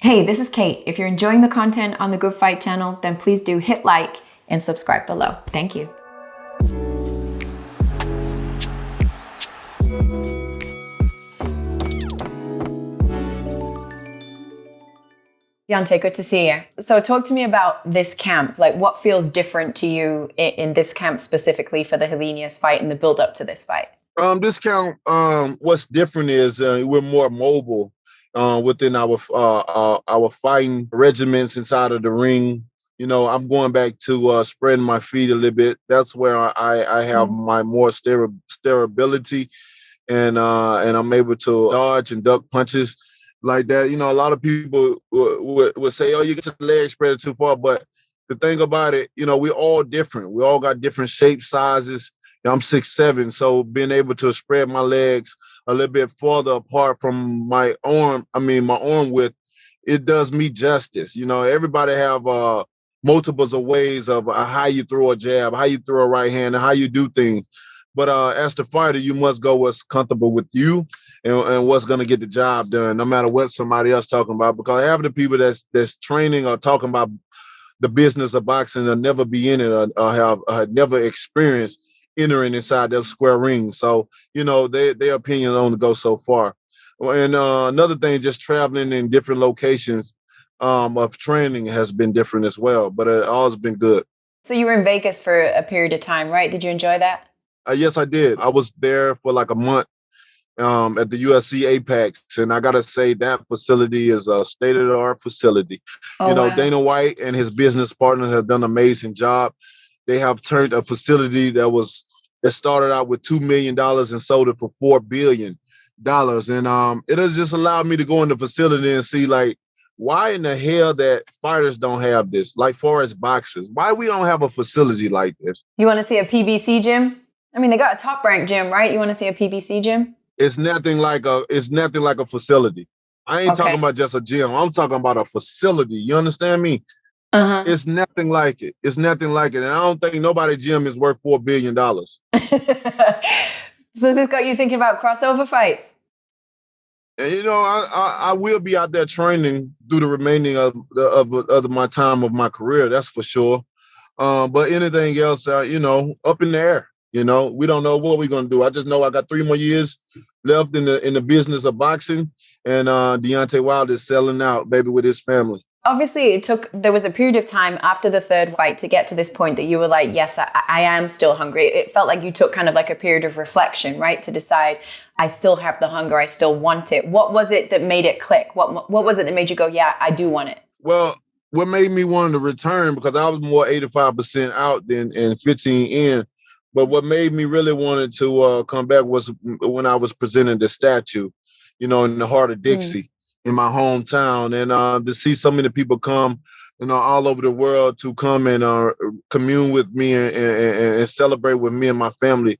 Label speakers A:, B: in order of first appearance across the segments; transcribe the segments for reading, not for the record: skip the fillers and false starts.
A: Hey, this is Kate. If you're enjoying the content on the Good Fight channel, then please do hit like and subscribe below. Thank you. Deontay, good to see you. So talk to me about this camp. Like, what feels different to you in this camp specifically for the Helenius fight and the build up to this fight?
B: This count, what's different is we're more mobile within our fighting regiments inside of the ring. You know, I'm going back to spreading my feet a little bit. That's where I have my more steerability, and I'm able to dodge and duck punches like that. You know, a lot of people would say, "Oh, you get your leg spread too far," but the thing about it, you know, we're all different. We all got different shapes, sizes. I'm 6'7", so being able to spread my legs a little bit farther apart from my arm width, it does me justice. You know, everybody have multiples of ways of how you throw a jab, how you throw a right hand, and how you do things. But as the fighter, you must go what's comfortable with you and what's going to get the job done, no matter what somebody else talking about. Because half of the people that's training or talking about the business of boxing will never be in it or have never experienced entering inside that square ring. So, you know, their opinion only goes so far. And another thing, just traveling in different locations of training has been different as well, but it always been good.
A: So you were in Vegas for a period of time, right? Did you enjoy that?
B: Yes, I did. I was there for like a month at the USC Apex, and I gotta say that facility is a state-of-the-art facility.
A: Oh,
B: You know,
A: wow.
B: Dana White and his business partners have done an amazing job. They have turned a facility that started out with $2 million and sold it for $4 billion. And it has just allowed me to go in the facility and see, like, why in the hell that fighters don't have this, like far as boxers, why we don't have a facility like this.
A: You want to see a PBC gym? I mean, they got a top rank gym, right? You want to see a PBC gym?
B: It's nothing like a facility. I ain't talking
A: Okay.
B: about just a gym. I'm talking about a facility. You understand me?
A: Uh-huh.
B: It's nothing like it. It's nothing like it. And I don't think nobody gym is worth $4 billion.
A: So this got you thinking about crossover fights?
B: And you know, I will be out there training through the remaining of my time of my career. That's for sure. But anything else, you know, up in the air. You know, we don't know what we're gonna do. I just know I got 3 more years left in the business of boxing, and Deontay Wilder is selling out, baby, with his family.
A: Obviously, there was a period of time after the third fight to get to this point that you were like, yes, I am still hungry. It felt like you took kind of like a period of reflection, right? To decide, I still have the hunger, I still want it. What was it that made it click? What was it that made you go, yeah, I do want it?
B: Well, what made me want to return, because I was more 85% out than and 15 in. But what made me really wanted to come back was when I was presenting the statue, you know, in the heart of
A: Mm.
B: Dixie, in my hometown, and to see so many people come, you know, all over the world to come and commune with me and celebrate with me and my family.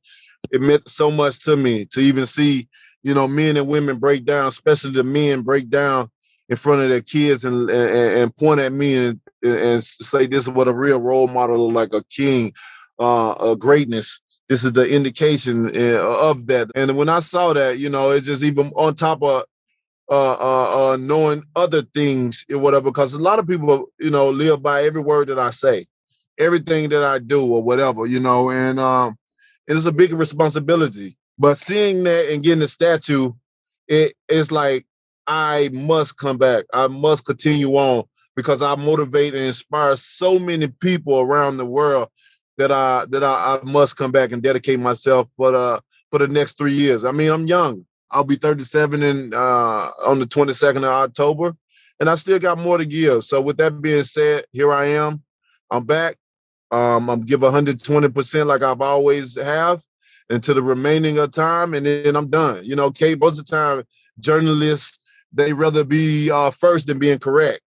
B: It meant so much to me to even see, you know, men and women break down, especially the men break down in front of their kids and point at me and say this is what a real role model like, a king, a greatness. This is the indication of that. And when I saw that, you know, it's just even on top of knowing other things or whatever, because a lot of people, you know, live by every word that I say, everything that I do or whatever, you know, and it is a big responsibility. But seeing that and getting the statue, it's like I must come back. I must continue on because I motivate and inspire so many people around the world that I must come back and dedicate myself for the next 3 years. I mean, I'm young. I'll be 37 on the 22nd of October, and I still got more to give. So with that being said, here I am. I'm back. I'm give 120% like I've always have into the remaining of time, and then I'm done. You know, Kate, most of the time, journalists, they rather be first than being correct.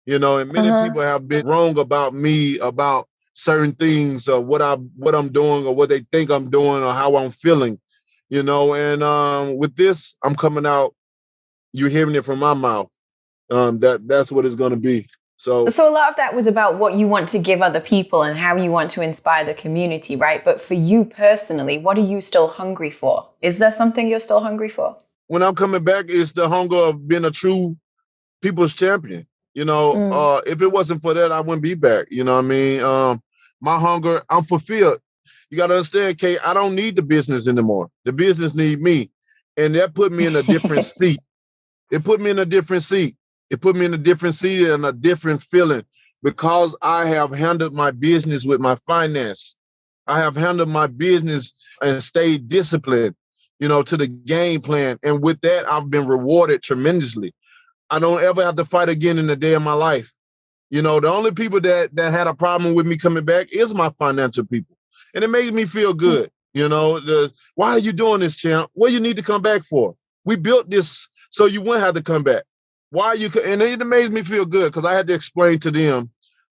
B: You know, and many
A: Uh-huh.
B: people have been wrong about me about certain things or what I'm doing or what they think I'm doing or how I'm feeling. You know, and with this, I'm coming out. You're hearing it from my mouth. That's what it's going to be. So
A: So a lot of that was about what you want to give other people and how you want to inspire the community, right? But for you personally, what are you still hungry for? Is there something you're still hungry for?
B: when I'm coming back, it's the hunger of being a true people's champion.
A: Mm.
B: If it wasn't for that, I wouldn't be back. You know what I mean? My hunger, I'm fulfilled. You got to understand, Kate, I don't need the business anymore. The business need me. And that put me in a different seat. It put me in a different seat. It put me in a different seat and a different feeling because I have handled my business with my finance. I have handled my business and stayed disciplined, to the game plan. And with that, I've been rewarded tremendously. I don't ever have to fight again in a day of my life. The only people that had a problem with me coming back is my financial people. And it made me feel good. Why are you doing this, champ? What do you need to come back for? We built this so you wouldn't have to come back. Why are you? And it made me feel good because I had to explain to them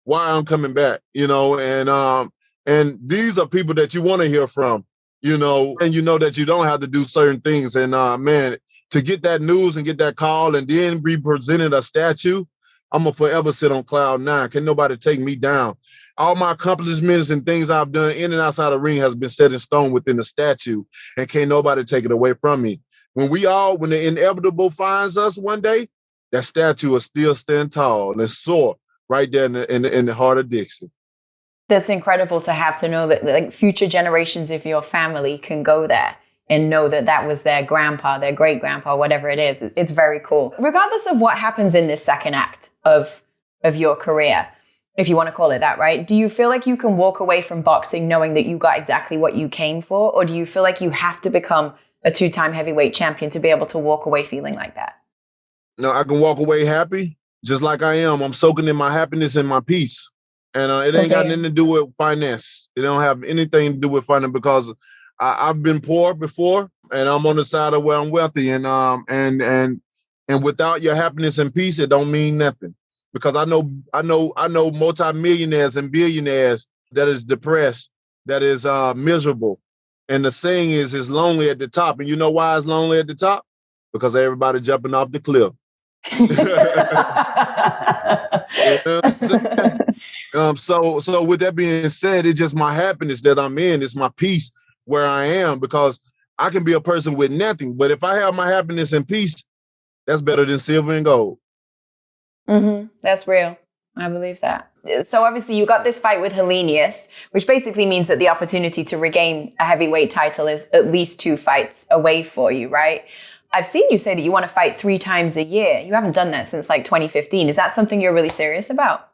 B: why I'm coming back. And these are people that you want to hear from. And that you don't have to do certain things. And man, to get that news and get that call and then be presented a statue, I'm gonna forever sit on cloud nine. Can nobody take me down? All my accomplishments and things I've done in and outside the ring has been set in stone within the statue, and can't nobody take it away from me. When the inevitable finds us one day, that statue will still stand tall and soar right there in the heart of Dixie.
A: That's incredible to have to know that like future generations of your family can go there and know that that was their grandpa, their great grandpa, whatever it is. It's very cool. Regardless of what happens in this second act of your career, if you want to call it that, right? Do you feel like you can walk away from boxing knowing that you got exactly what you came for? Or do you feel like you have to become a 2-time heavyweight champion to be able to walk away feeling like that?
B: No, I can walk away happy, just like I am. I'm soaking in my happiness and my peace. And it ain't got nothing to do with finance. It don't have anything to do with finance because I've been poor before, and I'm on the side of where I'm wealthy. And without your happiness and peace, it don't mean nothing. Because I know multimillionaires and billionaires that is depressed, that is miserable. And the saying is, it's lonely at the top. And you know why it's lonely at the top? Because everybody jumping off the cliff. So with that being said, it's just my happiness that I'm in. It's my peace where I am, because I can be a person with nothing. But if I have my happiness and peace, that's better than silver and gold.
A: Mm-hmm. That's real. I believe that. So obviously you got this fight with Helenius, which basically means that the opportunity to regain a heavyweight title is at least 2 fights away for you, right? I've seen you say that you want to fight 3 times a year. You haven't done that since like 2015. Is that something you're really serious about?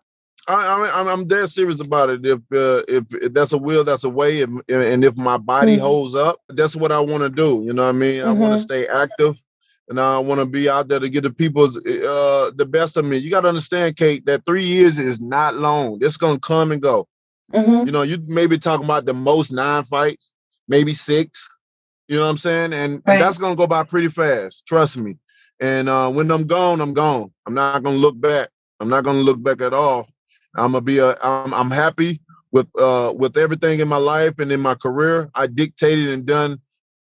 B: I'm dead serious about it. If that's a will, that's a way. And if my body holds up, that's what I want to do. You know what I mean? I want to stay active, and I want to be out there to get the people's the best of me. You got to understand, Kate, that 3 years is not long. It's gonna come and go. You may be talking about the most 9 fights, maybe 6. You know what I'm saying? And that's gonna go by pretty fast. Trust me. And when I'm gone, I'm gone. I'm not gonna look back. I'm not gonna look back at all. I'm happy with everything in my life and in my career. I dictated and done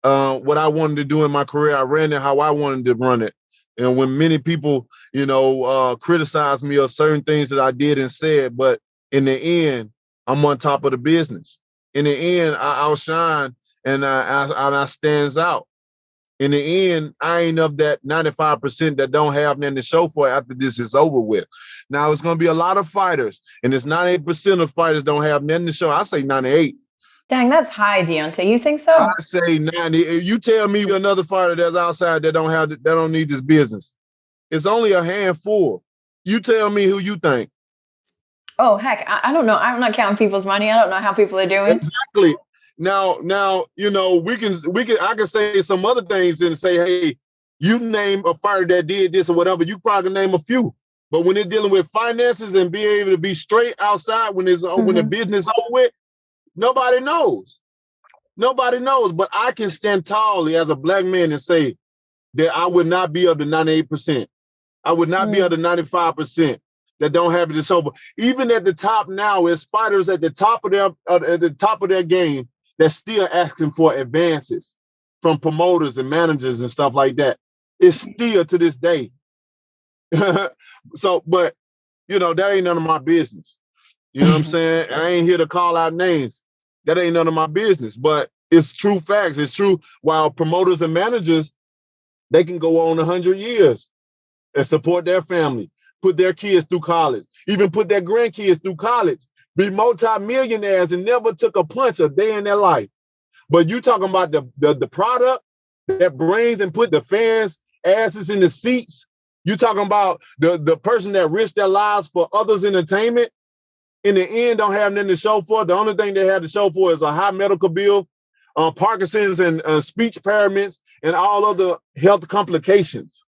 B: what I wanted to do in my career. I ran it how I wanted to run it. And when many people, criticize me of certain things that I did and said, but in the end, I'm on top of the business. In the end, I outshine and I stands out. In the end, I ain't of that 95% that don't have nothing to show for it after this is over with. Now, it's going to be a lot of fighters, and it's 98% of fighters don't have nothing to show. I say 98.
A: Dang, that's high, Deontay. You think so?
B: I say 90. You tell me another fighter that's outside that don't need this business. It's only a handful. You tell me who you think.
A: Oh, heck, I don't know. I'm not counting people's money. I don't know how people are doing.
B: Exactly. Now, I can say some other things and say, hey, you name a fighter that did this or whatever. You probably name a few. But when they're dealing with finances and being able to be straight outside when the business is over with, nobody knows. Nobody knows. But I can stand tall as a black man and say that I would not be of the 98%. I would not be of the 95% that don't have it. So even at the top now, is fighters at the top of their game that's still asking for advances from promoters and managers and stuff like that. It's still to this day. So, but that ain't none of my business. You know what I'm saying? I ain't here to call out names. That ain't none of my business. But it's true facts. It's true. While promoters and managers, they can go on 100 years. and support their family, put their kids through college, even put their grandkids through college, be multi-millionaires and never took a punch a day in their life. But you talking about the product that brings and put the fans' asses in the seats. You talking about the person that risked their lives for others' entertainment. In the end, don't have nothing to show for. The only thing they have to show for is a high medical bill, Parkinson's and speech impairments, and all other health complications.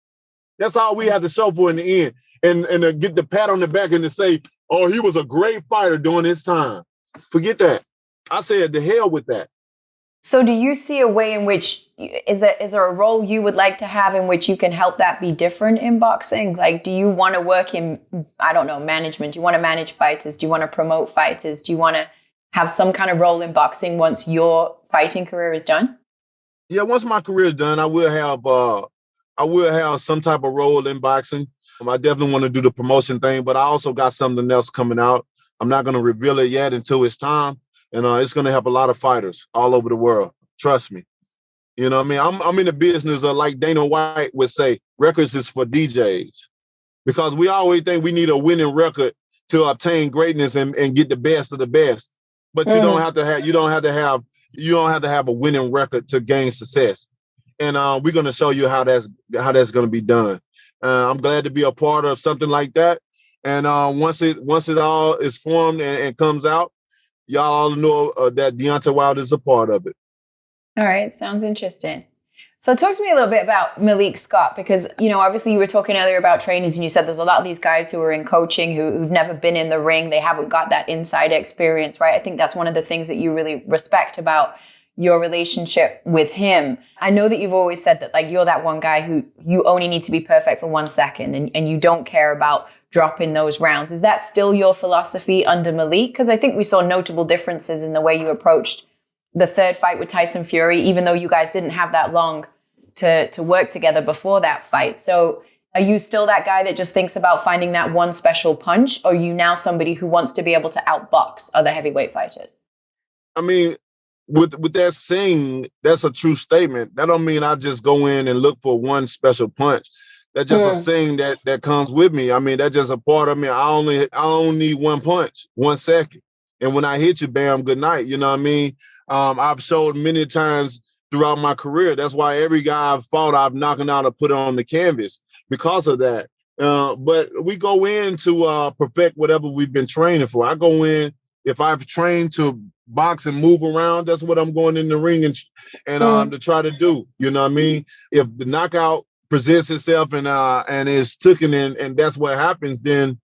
B: That's all we have to show for in the end. And to get the pat on the back and to say, oh, he was a great fighter during his time. Forget that. I said, the hell with that.
A: So do you see a way in which, is there a role you would like to have in which you can help that be different in boxing? Like, do you want to work in, I don't know, management? Do you want to manage fighters? Do you want to promote fighters? Do you want to have some kind of role in boxing once your fighting career is done?
B: Yeah, once my career is done, I will have some type of role in boxing. I definitely want to do the promotion thing, but I also got something else coming out. I'm not going to reveal it yet until it's time. And it's going to help a lot of fighters all over the world. Trust me. You know what I mean? I'm in the business of, like Dana White would say, records is for DJs. Because we always think we need a winning record to obtain greatness and get the best of the best. But you don't have to have a winning record to gain success. And we're going to show you how that's going to be done. I'm glad to be a part of something like that. And once it all is formed and comes out, y'all all know that Deontay Wilder is a part of it.
A: All right. Sounds interesting. So talk to me a little bit about Malik Scott, because, obviously you were talking earlier about trainers and you said there's a lot of these guys who are in coaching who've never been in the ring. They haven't got that inside experience, right? I think that's one of the things that you really respect about your relationship with him. I know that you've always said that, like, you're that one guy who you only need to be perfect for 1 second and you don't care about dropping those rounds. Is that still your philosophy under Malik? Because I think we saw notable differences in the way you approached the third fight with Tyson Fury, even though you guys didn't have that long to work together before that fight. So are you still that guy that just thinks about finding that one special punch? Or are you now somebody who wants to be able to outbox other heavyweight fighters?
B: I mean, with that saying, that's a true statement. That don't mean I just go in and look for one special punch. That's just a saying that comes with me. I mean, that's just a part of me. I only need one punch, 1 second. And when I hit you, bam, good night. You know what I mean? I've showed many times throughout my career. That's why every guy I've fought, I've knocked out or put it on the canvas because of that. But we go in to perfect whatever we've been training for. I go in, if I've trained to box and move around, that's what I'm going in the ring and to try to do. You know what I mean? If the knockout presents itself and is taken and that's what happens, then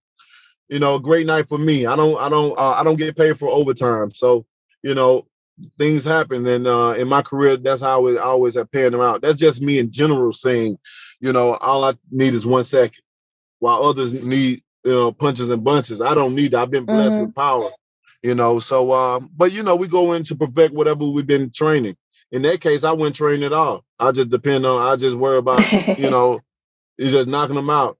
B: a great night for me. I don't get paid for overtime, so things happen. And in my career, that's how I always have panned them out. That's just me in general saying, all I need is 1 second, while others need punches and bunches. I don't need that. I've been blessed with power, So, but we go in to perfect whatever we've been training. In that case, I wouldn't train at all. I just worry about, you just knocking them out,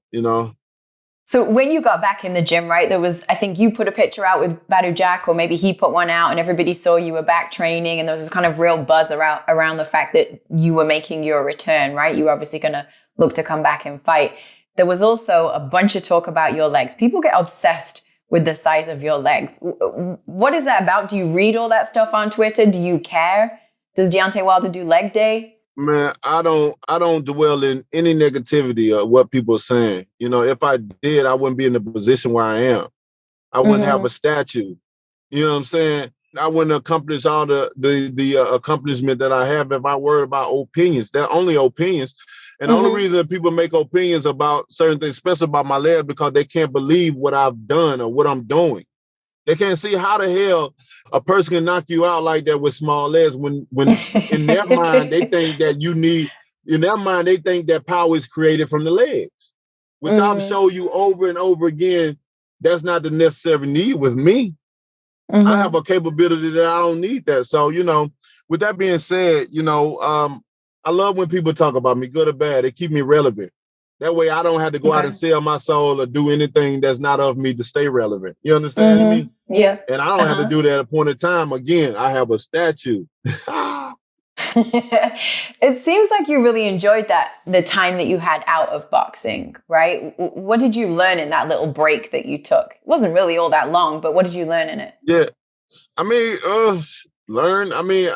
A: So when you got back in the gym, right, I think you put a picture out with Badu Jack, or maybe he put one out and everybody saw you were back training, and there was this kind of real buzz around the fact that you were making your return, right? You were obviously going to look to come back and fight. There was also a bunch of talk about your legs. People get obsessed with the size of your legs. What is that about? Do you read all that stuff on Twitter? Do you care? Does Deontay Wilder do leg day?
B: Man, I don't dwell in any negativity of what people are saying. If I did, I wouldn't be in the position where I am. I wouldn't have a statue. You know what I'm saying? I wouldn't accomplish all the accomplishment that I have if I worried about opinions. They're only opinions. And the only reason that people make opinions about certain things, especially about my legs, because they can't believe what I've done or what I'm doing. They can't see how the hell a person can knock you out like that with small legs when in their mind, they think that they think that power is created from the legs, which I've showed you over and over again. That's not the necessary need with me. I have a capability that I don't need that. So, with that being said, I love when people talk about me, good or bad. They keep me relevant. That way I don't have to go out and sell my soul or do anything that's not of me to stay relevant. You understand me?
A: Yes.
B: And I don't have to do that at a point in time. Again, I have a statue.
A: It seems like you really enjoyed the time that you had out of boxing, right? What did you learn in that little break that you took? It wasn't really all that long, but what did you learn in it?
B: Yeah. I mean, learn. I mean,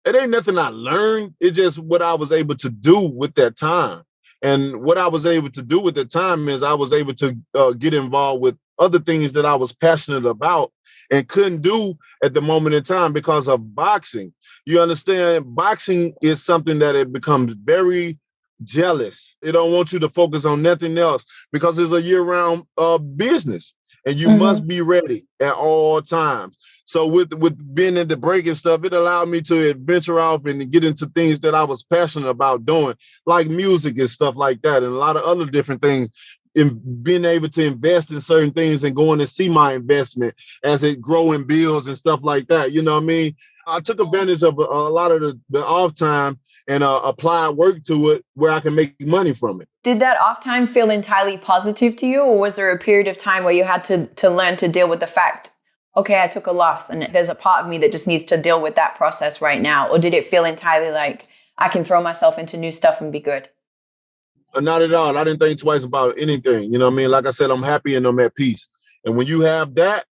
B: it ain't nothing I learned. It's just what I was able to do with that time. And what I was able to do with the time is I was able to get involved with other things that I was passionate about and couldn't do at the moment in time because of boxing. You understand? Boxing is something that it becomes very jealous. It don't want you to focus on nothing else because it's a year-round business, and you must be ready at all times. So with being in the break and stuff, it allowed me to venture off and get into things that I was passionate about doing, like music and stuff like that, and a lot of other different things. In being able to invest in certain things and going to see my investment as it grow and builds and stuff like that. You know what I mean? I took advantage of a lot of the off time and applied work to it where I can make money from it.
A: Did that off time feel entirely positive to you, or was there a period of time where you had to learn to deal with the fact, okay, I took a loss and there's a part of me that just needs to deal with that process right now? Or did it feel entirely like I can throw myself into new stuff and be good?
B: Not at all. I didn't think twice about anything. You know what I mean? Like I said, I'm happy and I'm at peace. And when you have that,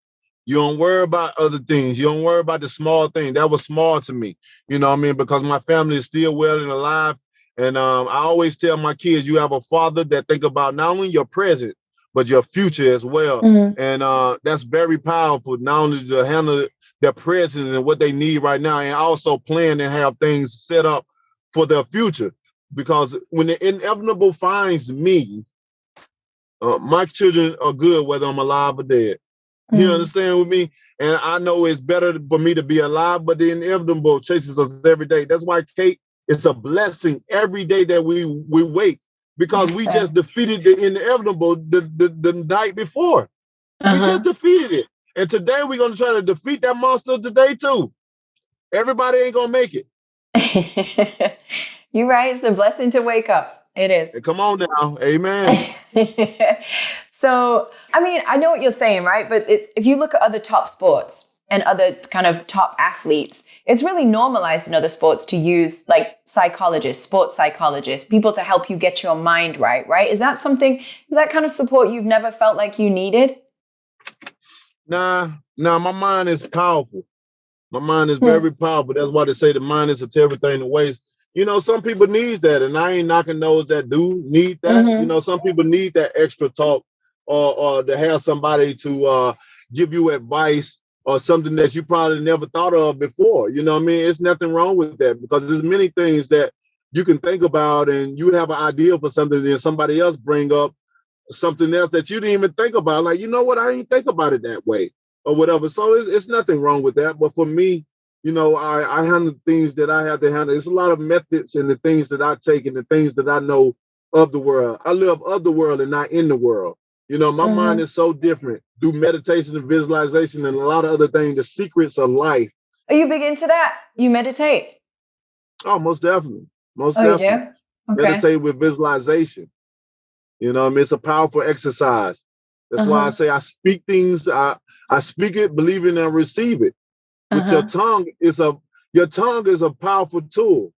B: you don't worry about other things. You don't worry about the small thing. That was small to me. You know what I mean? Because my family is still well and alive. And I always tell my kids, you have a father that think about not only your present, but your future as well. And that's very powerful, not only to handle their presence and what they need right now, and also plan and have things set up for their future. Because when the inevitable finds me, my children are good whether I'm alive or dead. You understand with me? And I know it's better for me to be alive, but the inevitable chases us every day. That's why, Kate, it's a blessing every day that we wake, because we just defeated the inevitable the night before. We just defeated it. And today we're going to try to defeat that monster today too. Everybody ain't going to make it.
A: You're right. It's a blessing to wake up. It is.
B: Hey, come on now. Amen.
A: So, I mean, I know what you're saying, right? But if you look at other top sports and other kind of top athletes, it's really normalized in other sports to use like psychologists, sports psychologists, people to help you get your mind right? Is that kind of support you've never felt like you needed?
B: Nah, my mind is powerful. My mind is very powerful. That's why they say the mind is a terrible thing to waste. You know, some people need that, and I ain't knocking those that do need that. You know, some people need that extra talk or to have somebody to give you advice or something that you probably never thought of before. You know what I mean? There's nothing wrong with that, because there's many things that you can think about and you have an idea for something, and then somebody else bring up something else that you didn't even think about. Like, you know what? I didn't think about it that way or whatever. So it's nothing wrong with that. But for me, you know, I handle things that I have to handle. There's a lot of methods and the things that I take and the things that I know of the world. I live of the world and not in the world. You know, my mind is so different. Do meditation and visualization and a lot of other things, the secrets of life.
A: Are you big into that? You meditate?
B: Oh, most definitely. Most
A: definitely.
B: You do? Okay. Meditate with visualization. You know, I mean, it's a powerful exercise. That's why I say I speak things, I speak it, believe it, and receive it. But your tongue is a powerful tool.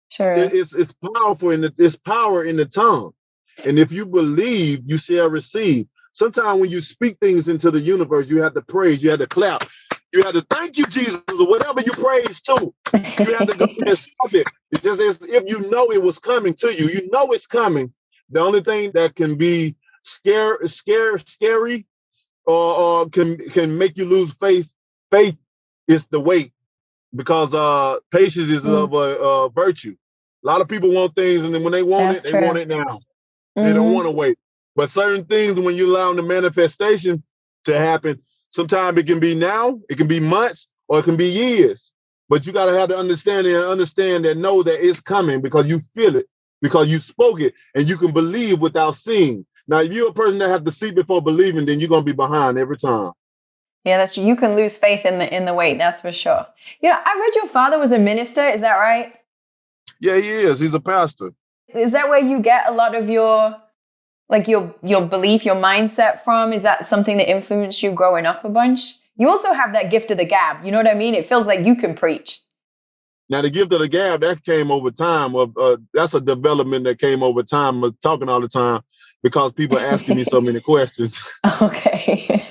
A: Sure.
B: It's powerful it's power in the tongue. And if you believe, you shall receive. Sometimes when you speak things into the universe, you have to praise, you have to clap, you have to thank you, Jesus, or whatever you praise to. You have to go and stop it. It's just as if you know it was coming to you. You know it's coming. The only thing that can be scary or can make you lose faith is the wait, because patience is of a virtue. A lot of people want things, and then when they want they want it now. They don't want to wait. But certain things, when you allow the manifestation to happen, sometimes it can be now, it can be months, or it can be years. But you got to have the understanding and understand that know that it's coming, because you feel it, because you spoke it, and you can believe without seeing. Now, if you're a person that has to see before believing, then you're going to be behind every time.
A: Yeah, that's true. You can lose faith in the wait, that's for sure. You know, I read your father was a minister. Is that right?
B: Yeah, he is. He's a pastor.
A: Is that where you get a lot of your belief, your mindset from? Is that something that influenced you growing up a bunch? You also have that gift of the gab. You know what I mean? It feels like you can preach.
B: Now, the gift of the gab, that came over time. That's a development that came over time. I'm talking all the time because people are asking me so many questions.
A: Okay.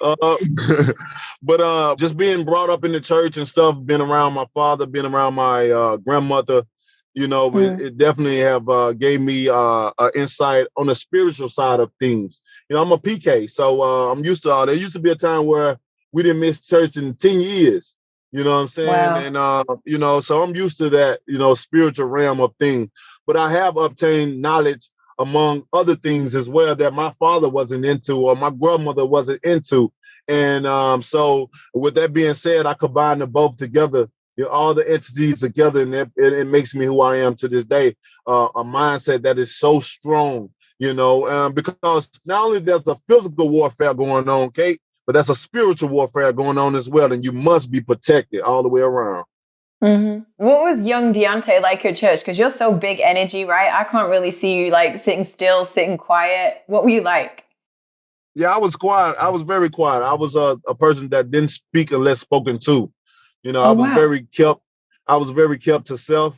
B: uh, but just being brought up in the church and stuff, being around my father, being around my grandmother, it definitely have gave me an insight on the spiritual side of things. I'm a PK, so I'm used to all. There used to be a time where we didn't miss church in 10 years. You know what I'm saying?
A: Wow.
B: And so I'm used to that, spiritual realm of things. But I have obtained knowledge among other things as well that my father wasn't into or my grandmother wasn't into. And so with that being said, I combine them both together, all the entities together, and it makes me who I am to this day. A mindset that is so strong, because not only there's a physical warfare going on, Kate, but that's a spiritual warfare going on as well, and you must be protected all the way around.
A: Mm-hmm. What was young Deontay like at church? Because you're so big energy, right? I can't really see you like sitting still, sitting quiet. What were you like?
B: Yeah, I was quiet. I was very quiet. I was a person that didn't speak unless spoken to. I
A: Oh,
B: was
A: wow.
B: very kept. I was very kept to self,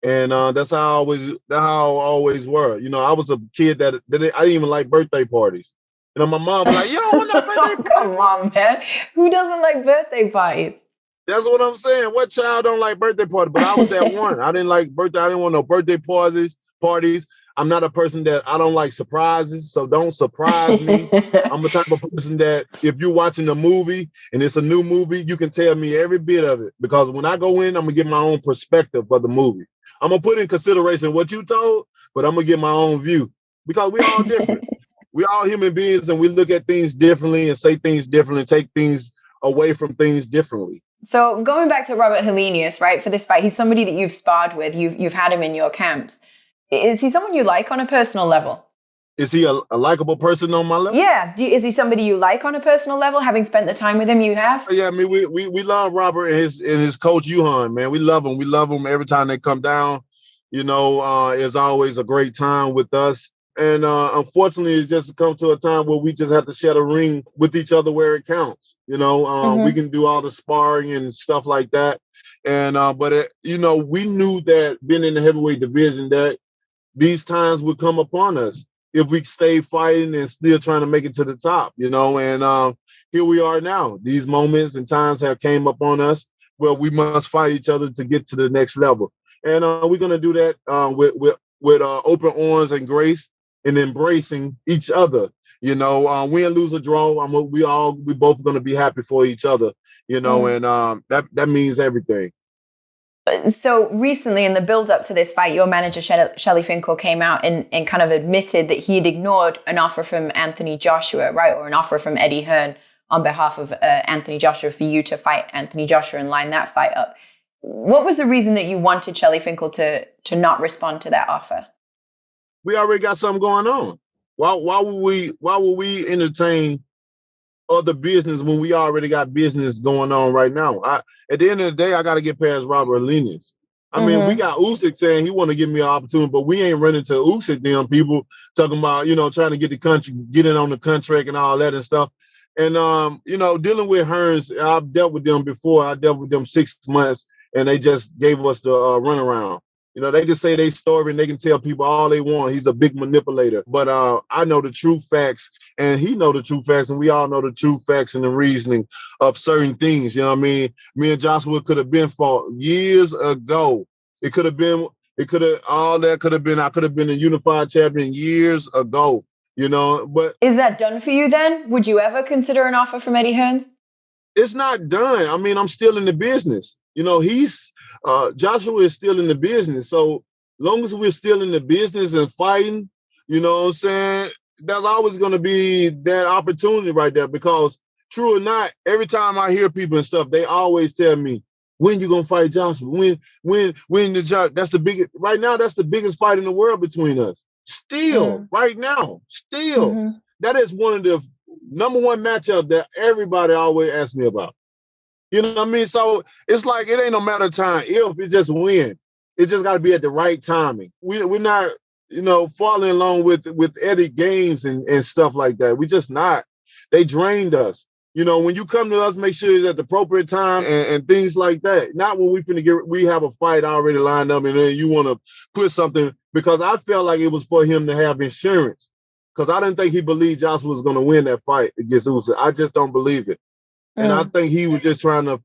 B: and that's how I always were. I was a kid that I didn't even like birthday parties. My mom was like, "You don't want no birthday
A: Oh,
B: party."
A: come on, man. Who doesn't like birthday parties?
B: That's what I'm saying. What child don't like birthday party? But I was that one. I didn't like birthday. I didn't want no birthday parties. Parties. I'm not a person that I don't like surprises. So don't surprise me. I'm the type of person that if you're watching a movie and it's a new movie, you can tell me every bit of it. Because when I go in, I'm gonna get my own perspective of the movie. I'm gonna put in consideration what you told, but I'm gonna get my own view. Because we all different. We all human beings and we look at things differently and say things differently, take things away from things differently.
A: So going back to Robert Helenius, right, for this fight, he's somebody that you've sparred with. You've had him in your camps. Is he someone you like on a personal level?
B: Is he a likable person on my level?
A: Yeah. Is he somebody you like on a personal level, having spent the time with him you have?
B: Yeah, I mean, we love Robert and his coach Yuhan, man. We love him. We love him every time they come down. It's always a great time with us. And unfortunately, it's just come to a time where we just have to share a ring with each other where it counts. We can do all the sparring and stuff like that. And we knew that being in the heavyweight division that these times would come upon us if we stay fighting and still trying to make it to the top, and here we are now. These moments and times have came upon us where we must fight each other to get to the next level. And we're going to do that with open arms and grace and embracing each other. Win, lose, or draw. We both going to be happy for each other. And that means everything.
A: So recently, in the build-up to this fight, your manager, Shelly Finkel, came out and kind of admitted that he'd ignored an offer from Anthony Joshua, right, or an offer from Eddie Hearn on behalf of Anthony Joshua for you to fight Anthony Joshua and line that fight up. What was the reason that you wanted Shelly Finkel to not respond to that offer?
B: We already got something going on. Why would we entertain other business when we already got business going on right now? At the end of the day, I got to get past Robert Helenius. I mean, we got Usyk saying he want to give me an opportunity, but we ain't running to Usyk. Them people talking about trying to get in on the contract and all that and stuff. And dealing with Hearns, I've dealt with them before. I dealt with them 6 months, and they just gave us the runaround. They can say they story and they can tell people all they want. He's a big manipulator. But I know the true facts, and he know the true facts, and we all know the true facts and the reasoning of certain things. You know what I mean? Me and Joshua could have been fought years ago. I could have been a unified champion years ago. But
A: is that done for you then? Would you ever consider an offer from Eddie Hearns?
B: It's not done. I mean, I'm still in the business. Joshua is still in the business. So long as we're still in the business and fighting, you know what I'm saying, there's always going to be that opportunity right there. Because true or not, every time I hear people and stuff, they always tell me, when you gonna fight Joshua? That's the biggest right now, that's the biggest fight in the world between us. Still, right now, that is one of the number one matchup that everybody always asks me about. You know what I mean? So it's like it ain't no matter of time. If it just win, it just got to be at the right timing. We're not, falling along with Eddie games and stuff like that. We just not. They drained us. When you come to us, make sure it's at the appropriate time and things like that. Not when we have a fight already lined up and then you want to put something, because I felt like it was for him to have insurance. Because I didn't think he believed Joshua was going to win that fight against Usyk. I just don't believe it. And I think he was just trying to,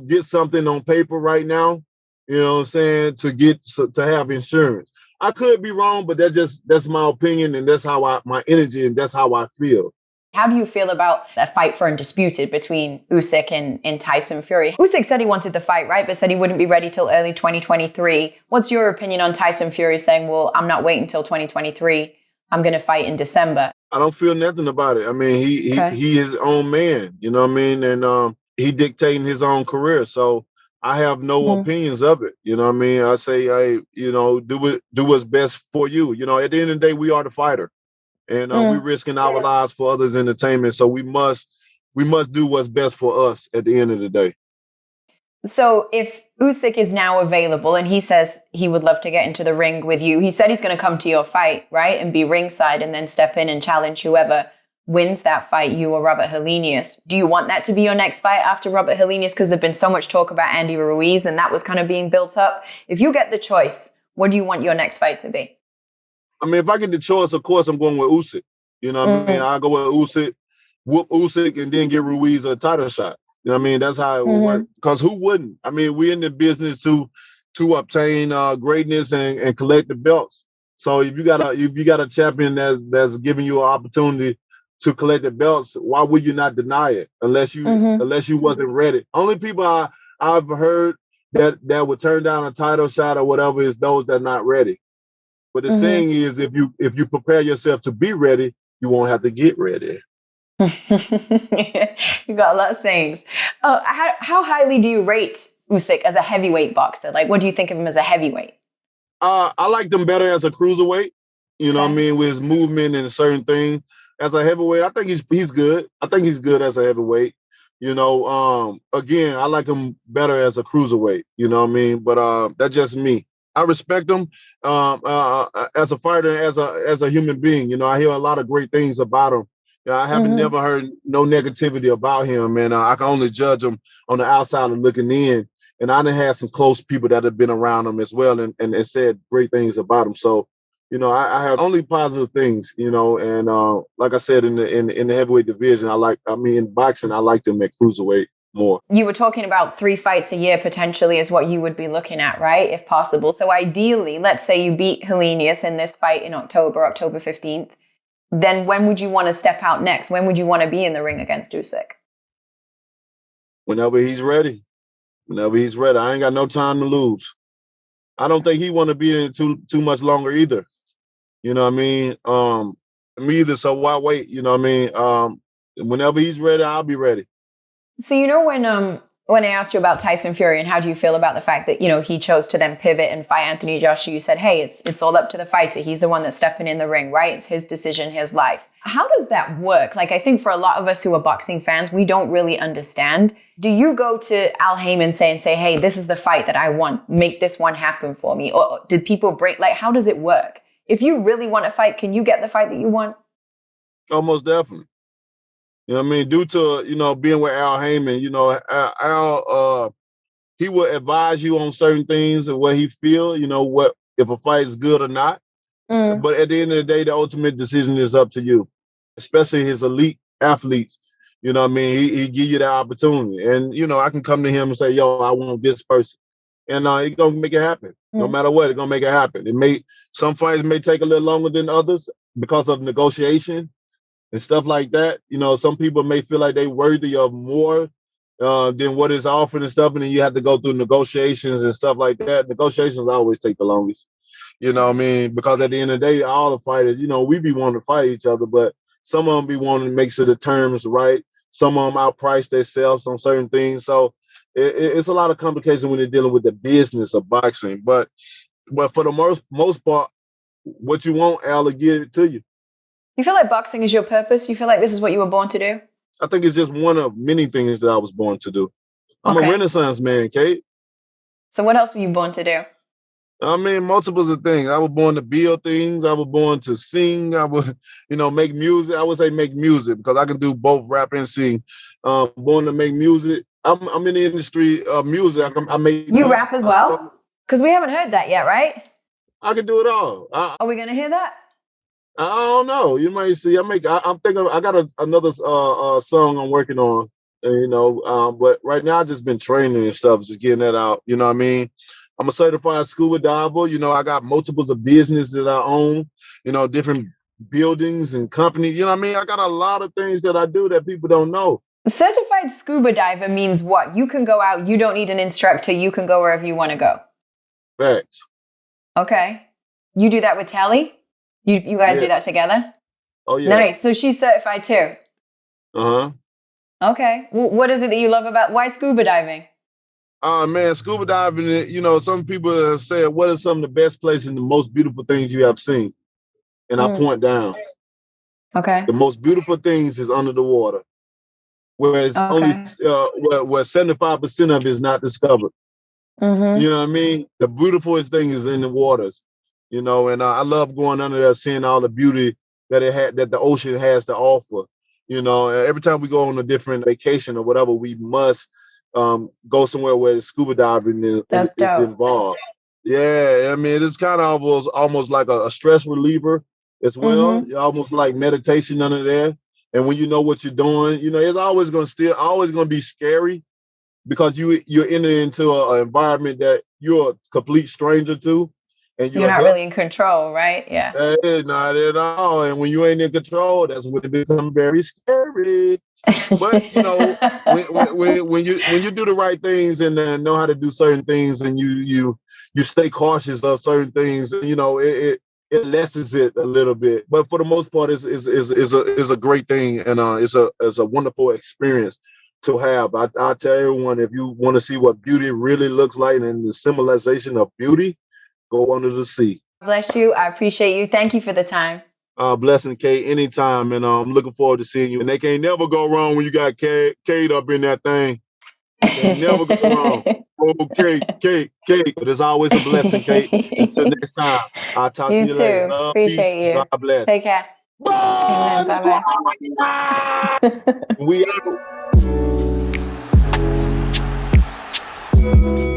B: get something on paper right now, what I'm saying, to have insurance. I could be wrong, but that's my opinion, and that's how my energy, and that's how I feel.
A: How do you feel about a fight for Undisputed between Usyk and Tyson Fury? Usyk said he wanted the fight, right? But said he wouldn't be ready till early 2023. What's your opinion on Tyson Fury saying, well, I'm not waiting till 2023. I'm going to fight in December?
B: I don't feel nothing about it. I mean, he is his own man, you know what I mean? And he dictating his own career. So I have no opinions of it. You know what I mean? I say, hey, do what's best for you. At the end of the day, we are the fighter. And we're risking our lives for others' entertainment. So we must do what's best for us at the end of the day.
A: So if Usyk is now available and he says he would love to get into the ring with you, he said he's going to come to your fight, right? And be ringside and then step in and challenge whoever wins that fight, you or Robert Helenius. Do you want that to be your next fight after Robert Helenius? Because there's been so much talk about Andy Ruiz and that was kind of being built up. If you get the choice, what do you want your next fight to be?
B: I mean, if I get the choice, of course, I'm going with Usyk. You know what I mean? I'll go with Usyk, whoop Usyk, and then get Ruiz a title shot. You know what I mean? That's how it would work. Because who wouldn't? I mean, we're in the business to obtain greatness and collect the belts. So if you got a champion that's giving you an opportunity to collect the belts, why would you not deny it unless you wasn't ready? Only people I've heard that would turn down a title shot or whatever is those that are not ready. But the saying is, if you prepare yourself to be ready, you won't have to get ready.
A: You got a lot of sayings. How highly do you rate Usyk as a heavyweight boxer? Like, what do you think of him as a heavyweight?
B: I liked him better as a cruiserweight. You know what I mean, with his movement and certain things. As a heavyweight, I think he's good. I think he's good as a heavyweight. Again, I like him better as a cruiserweight. You know what I mean? But that's just me. I respect him as a fighter, as a human being. I hear a lot of great things about him. I haven't never heard no negativity about him, and I can only judge him on the outside and looking in. And I done had some close people that have been around him as well, and said great things about him. So, I have only positive things. And like I said, in the heavyweight division, in boxing, I liked him at cruiserweight more.
A: You were talking about 3 fights a year potentially is what you would be looking at, right? If possible. So ideally, let's say you beat Helenius in this fight in October 15th. Then when would you want to step out next? When would you want to be in the ring against Usyk?
B: Whenever he's ready. Whenever he's ready. I ain't got no time to lose. I don't think he want to be in it too much longer either. You know what I mean? Me either, so why wait? You know what I mean? Whenever he's ready, I'll be ready.
A: So when I asked you about Tyson Fury and how do you feel about the fact that, he chose to then pivot and fight Anthony Joshua, you said, hey, it's all up to the fighter. He's the one that's stepping in the ring, right? It's his decision, his life. How does that work? Like, I think for a lot of us who are boxing fans, we don't really understand. Do you go to Al Heyman and say, hey, this is the fight that I want. Make this one happen for me. Or did people break? Like, how does it work? If you really want to fight, can you get the fight that you want?
B: Almost definitely. You know what I mean? Due to, being with Al Heyman, Al, he will advise you on certain things and what he feel, what if a fight is good or not. But at the end of the day, the ultimate decision is up to you, especially his elite athletes. You know what I mean? He give you that opportunity. And, I can come to him and say, yo, I want this person. And he's going to make it happen. No matter what, it's going to make it happen. Some fights may take a little longer than others because of negotiation and stuff like that. Some people may feel like they're worthy of more than what is offered and stuff, and then you have to go through negotiations and stuff like that. Negotiations always take the longest. You know what I mean? Because at the end of the day, all the fighters, we be wanting to fight each other, but some of them be wanting to make sure the terms right. Some of them outprice themselves on certain things. So it's a lot of complication when you're dealing with the business of boxing. But for the most part, what you want, Al, will get it to you.
A: You feel like boxing is your purpose? You feel like this is what you were born to do?
B: I think it's just one of many things that I was born to do. I'm a Renaissance man, Kate.
A: So what else were you born to do?
B: I mean, multiples of things. I was born to build things. I was born to sing. I would, make music. I would say make music because I can do both rap and sing. Born to make music. I'm in the industry of music. I make
A: You
B: beats.
A: rap as well? Because we haven't heard that yet, right?
B: I can do it all.
A: Are we going to hear that?
B: I don't know. You might see. I'm thinking. I got another song I'm working on. But right now I just been training and stuff, just getting that out. You know what I mean? I'm a certified scuba diver. I got multiples of business that I own. Different buildings and companies. You know what I mean? I got a lot of things that I do that people don't know.
A: Certified scuba diver means what? You can go out. You don't need an instructor. You can go wherever you want to go.
B: Facts.
A: Okay. You do that with Tally? You guys do that together?
B: Oh, yeah.
A: Nice. So she's certified too?
B: Uh-huh.
A: Okay. What is it that you love about, why scuba diving?
B: Man, scuba diving, some people have said, what are some of the best places and the most beautiful things you have seen? And I point down.
A: Okay.
B: The most beautiful things is under the water, whereas only where 75% of it is not discovered.
A: Mm-hmm.
B: You know what I mean? The beautifulest thing is in the waters, and I love going under there, seeing all the beauty that that the ocean has to offer. Every time we go on a different vacation or whatever, we must go somewhere where the scuba diving is involved. Yeah, I mean, it's kind of almost like a stress reliever as well.
A: Mm-hmm.
B: Almost like meditation under there. And when you know what you're doing, it's always gonna be scary because you're entering into an environment that you're a complete stranger to, and
A: you're not really in control, right? Yeah.
B: Not at all. And when you ain't in control, that's when it becomes very scary. But when you do the right things and know how to do certain things, and you stay cautious of certain things, it lessens it a little bit. But for the most part, it's a great thing, and it's a wonderful experience to have. I tell everyone, if you want to see what beauty really looks like and the symbolization of beauty, go under the sea.
A: Bless you. I appreciate you. Thank you for the time.
B: Blessing, Kate, anytime. And I'm looking forward to seeing you. And they can't never go wrong when you got Kate up in that thing. They never go wrong. Oh, Kate. But it's always a blessing, Kate. Until next time, I'll talk to you later. Love,
A: appreciate
B: peace,
A: you.
B: God bless.
A: Take care.
B: Bye.
A: Bye-bye.
B: We out.